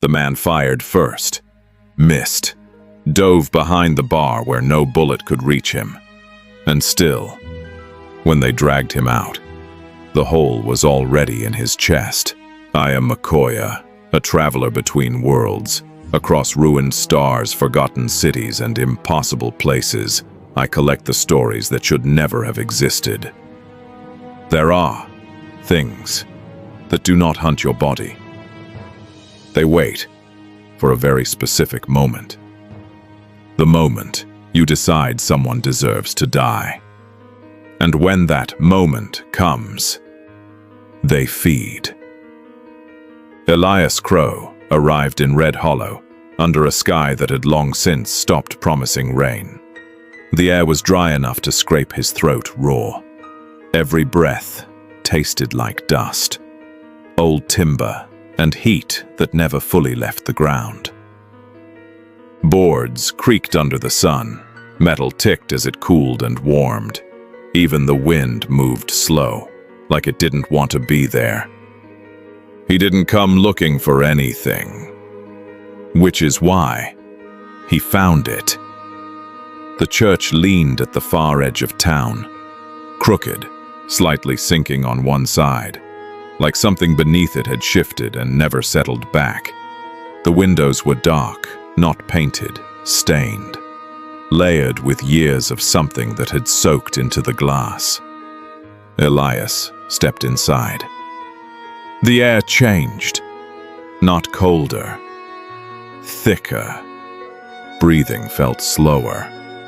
The man fired first, missed, dove behind the bar where no bullet could reach him. And still, when they dragged him out, the hole was already in his chest. I am Makoya, a traveler between worlds. Across ruined stars, forgotten cities, and impossible places, I collect the stories that should never have existed. There are things that do not hunt your body. They wait for a very specific moment. The moment you decide someone deserves to die. And when that moment comes, they feed. Elias Crow arrived in Red Hollow, under a sky that had long since stopped promising rain. The air was dry enough to scrape his throat raw. Every breath tasted like dust, old timber, and heat that never fully left the ground. Boards creaked under the sun, metal ticked as it cooled and warmed. Even the wind moved slow, like it didn't want to be there. He didn't come looking for anything, which is why he found it. The church leaned at the far edge of town, crooked, slightly sinking on one side, like something beneath it had shifted and never settled back. The windows were dark, not painted, stained, layered with years of something that had soaked into the glass. Elias stepped inside. The air changed, not colder, thicker. Breathing felt slower,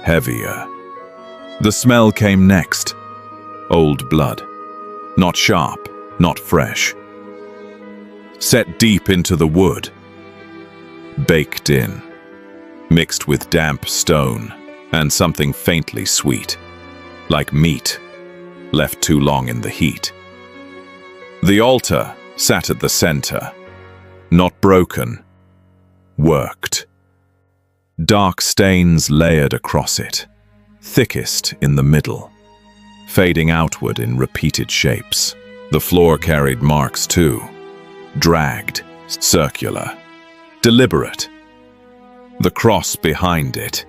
heavier. The smell came next. Old blood. Not sharp, not fresh. Set deep into the wood. Baked in. Mixed with damp stone and something faintly sweet. Like meat, left too long in the heat. The altar sat at the center. Not broken. Worked. Dark stains layered across it, thickest in the middle, fading outward in repeated shapes. The floor carried marks too, dragged, circular, deliberate. The cross behind it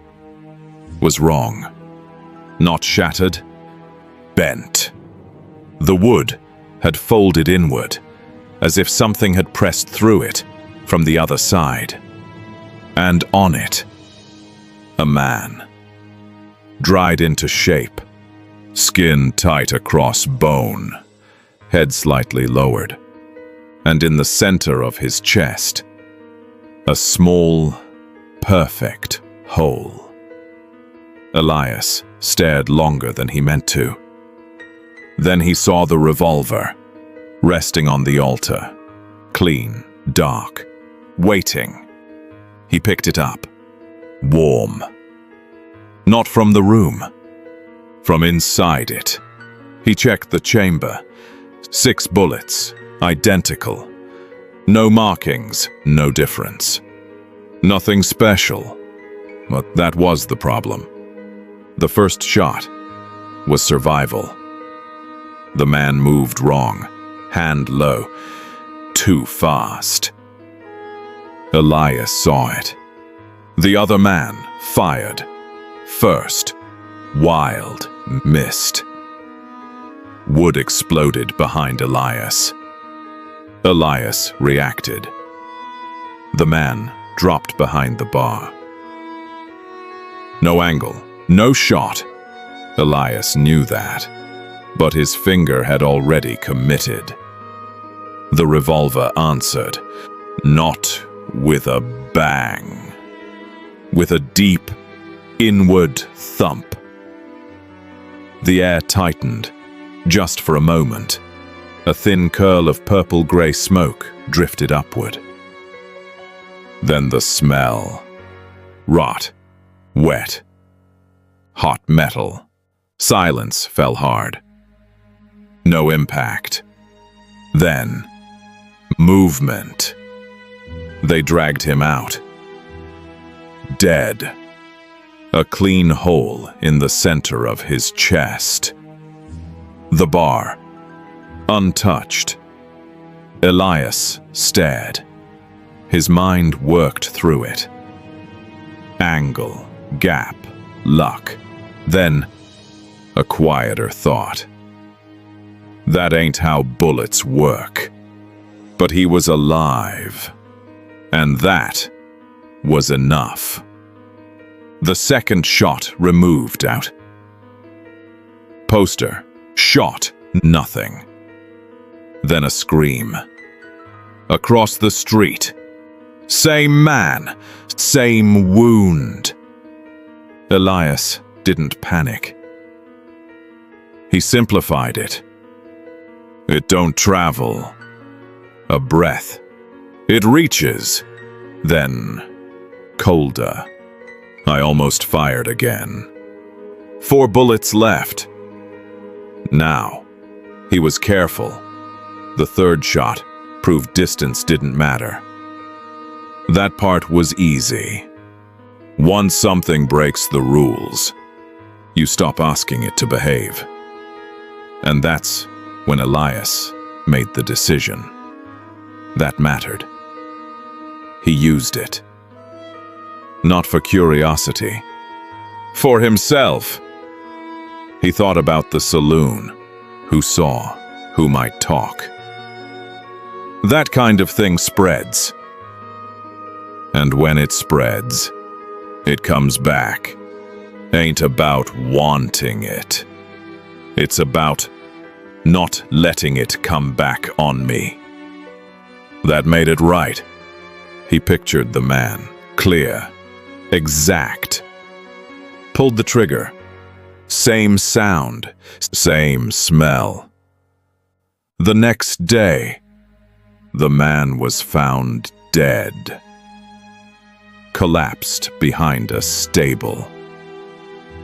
was wrong. Not shattered, bent. The wood had folded inward, as if something had pressed through it from the other side. And on it, a man, dried into shape, skin tight across bone, head slightly lowered, and in the center of his chest, a small, perfect hole. Elias stared longer than he meant to. Then he saw the revolver, resting on the altar, clean, dark, waiting. He picked it up. Warm. Not from the room. From inside it. He checked the chamber. 6 bullets, identical. No markings, no difference. Nothing special. But that was the problem. The first shot was survival. The man moved wrong, hand low, too fast. Elias saw it. The other man fired. First, wild, missed. Wood exploded behind Elias. Elias reacted. The man dropped behind the bar. No angle, no shot. Elias knew that, but his finger had already committed. The revolver answered, not with a bang, with a deep, inward thump. The air tightened, just for a moment. A thin curl of purple-gray smoke drifted upward. Then the smell. Rot, wet, hot metal. Silence fell hard. No impact. Then, movement. They dragged him out. Dead. A clean hole in the center of his chest. The bar. Untouched. Elias stared. His mind worked through it. Angle, gap, luck. Then, a quieter thought. That ain't how bullets work. But he was alive. And that was enough. The second shot removed out. Poster, shot, nothing. Then a scream. Across the street. Same man, same wound. Elias didn't panic. He simplified it. It don't travel. A breath. It reaches. Then, colder. I almost fired again. 4 bullets left. Now, he was careful. The third shot proved distance didn't matter. That part was easy. Once something breaks the rules, you stop asking it to behave. And that's when Elias made the decision. That mattered. He used it. Not for curiosity. For himself. He thought about the saloon. Who saw, who might talk. That kind of thing spreads. And when it spreads, it comes back. Ain't about wanting it. It's about not letting it come back on me. That made it right. He pictured the man, clear, exact. Pulled the trigger. Same sound, same smell. The next day, the man was found dead. Collapsed behind a stable.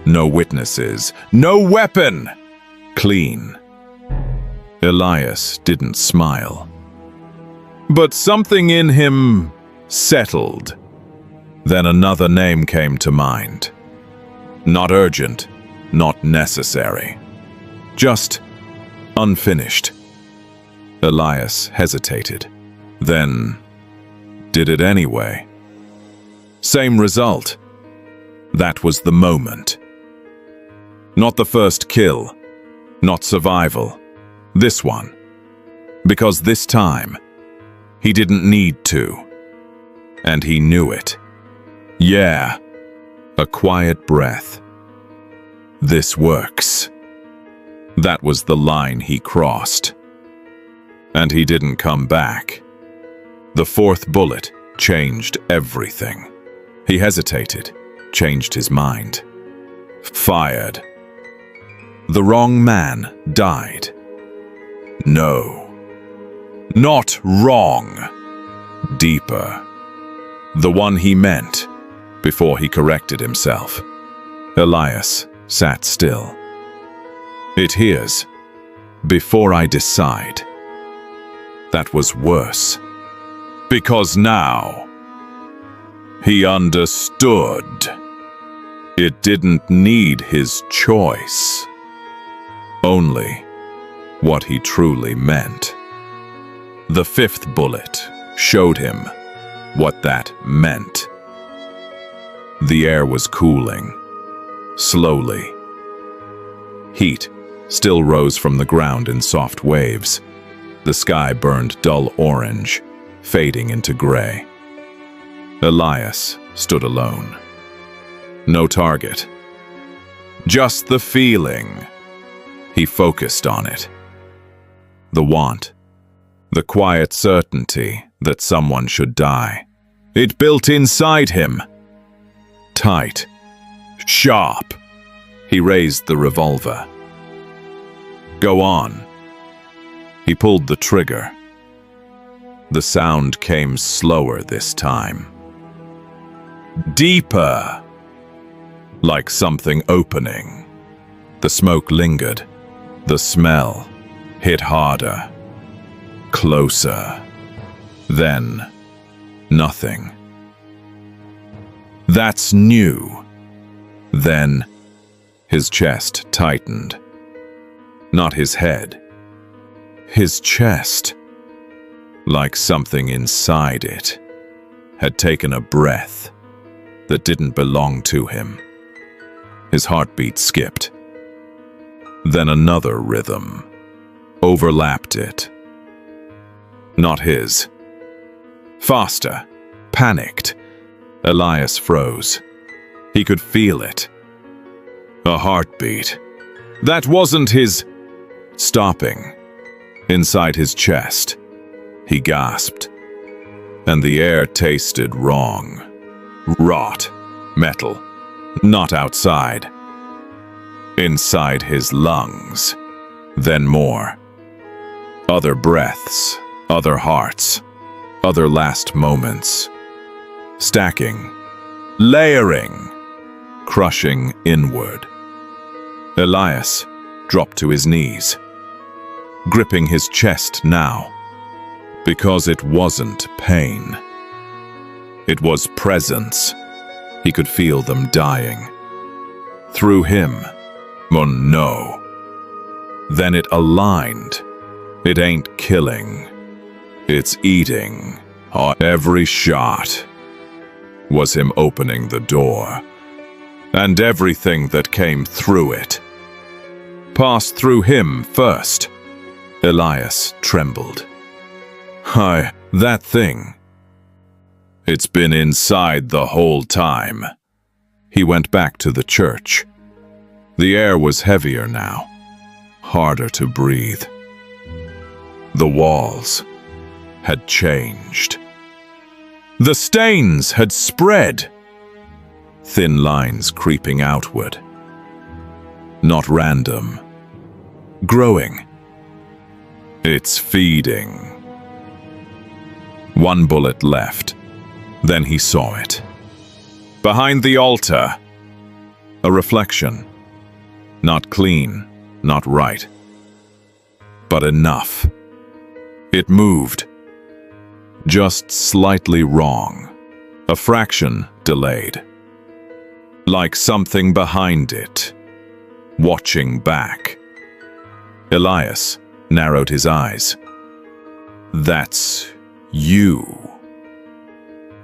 No witnesses, no weapon! Clean. Elias didn't smile. But something in him settled. Then another name came to mind. Not urgent, not necessary. Just unfinished. Elias hesitated. Then did it anyway. Same result. That was the moment. Not the first kill. Not survival. This one. Because this time, he didn't need to. And he knew it. Yeah. A quiet breath. This works. That was the line he crossed. And he didn't come back. The fourth bullet changed everything. He hesitated, changed his mind. Fired. The wrong man died. No. Not wrong. Deeper. The one he meant, before he corrected himself. Elias sat still. It hears, before I decide. That was worse. Because now, he understood. It didn't need his choice. Only what he truly meant. The fifth bullet showed him what that meant. The air was cooling, slowly. Heat still rose from the ground in soft waves. The sky burned dull orange, fading into gray. Elias stood alone. No target. Just the feeling. He focused on it. The want. The quiet certainty that someone should die. It built inside him. Tight. Sharp. He raised the revolver. Go on. He pulled the trigger. The sound came slower this time. Deeper. Like something opening. The smoke lingered. The smell hit harder. Closer. Then, nothing. That's new. Then, his chest tightened. Not his head. His chest. Like something inside it had taken a breath that didn't belong to him. His heartbeat skipped. Then another rhythm overlapped it. Not his. Faster, panicked. Elias froze. He could feel it. A heartbeat. That wasn't his. Stopping. Inside his chest. He gasped. And the air tasted wrong. Rot. Metal. Not outside. Inside his lungs. Then more. Other breaths. Other hearts. Other last moments. Stacking. Layering. Crushing inward. Elias dropped to his knees, gripping his chest now, because it wasn't pain. It was presence. He could feel them dying. Through him. No. Then it aligned. It ain't killing. It's eating. Every shot was him opening the door, and everything that came through it passed through him first. Elias trembled. That thing. It's been inside the whole time. He went back to the church. The air was heavier now, harder to breathe. The walls had changed. The stains had spread. Thin lines creeping outward. Not random. Growing. It's feeding. One bullet left. Then he saw it. Behind the altar. A reflection. Not clean, not right. But enough. It moved. Just slightly wrong. A fraction delayed. Like something behind it. Watching back. Elias narrowed his eyes. That's you.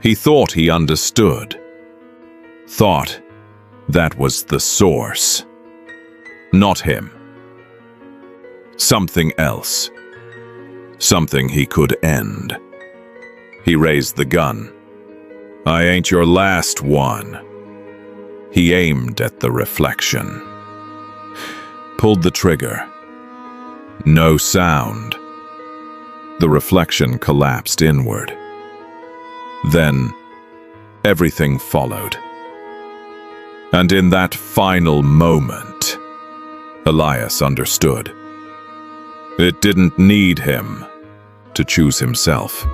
He thought he understood. Thought that was the source. Not him. Something else. Something he could end. He raised the gun. I ain't your last one. He aimed at the reflection. Pulled the trigger. No sound. The reflection collapsed inward. Then, everything followed. And in that final moment, Elias understood. It didn't need him to choose himself.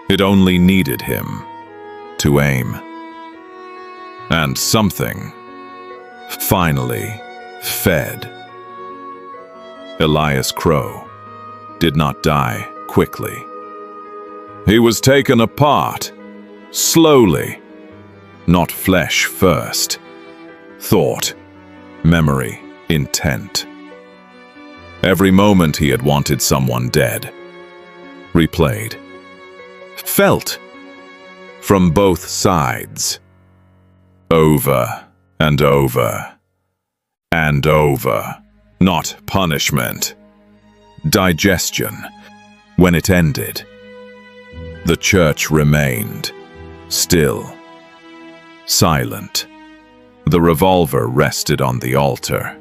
It only needed him to aim. And something finally fed. Elias Crow did not die quickly. He was taken apart, slowly. Not flesh first. Thought, memory, intent. Every moment he had wanted someone dead. Replayed. Felt. From both sides. Over and over. And over. Not punishment. Digestion. When it ended, the church remained. Still. Silent. The revolver rested on the altar.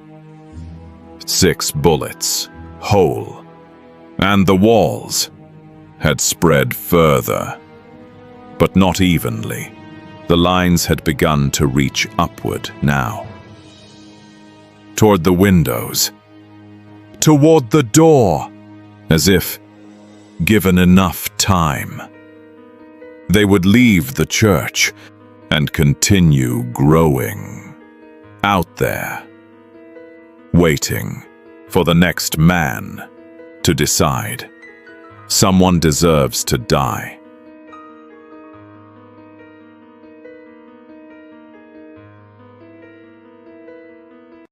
6 bullets. Whole. And the walls had spread further. But not evenly. The lines had begun to reach upward now. Toward the windows. Toward the door. As if given enough time. They would leave the church and continue growing. Out there. Waiting for the next man to decide. Someone deserves to die.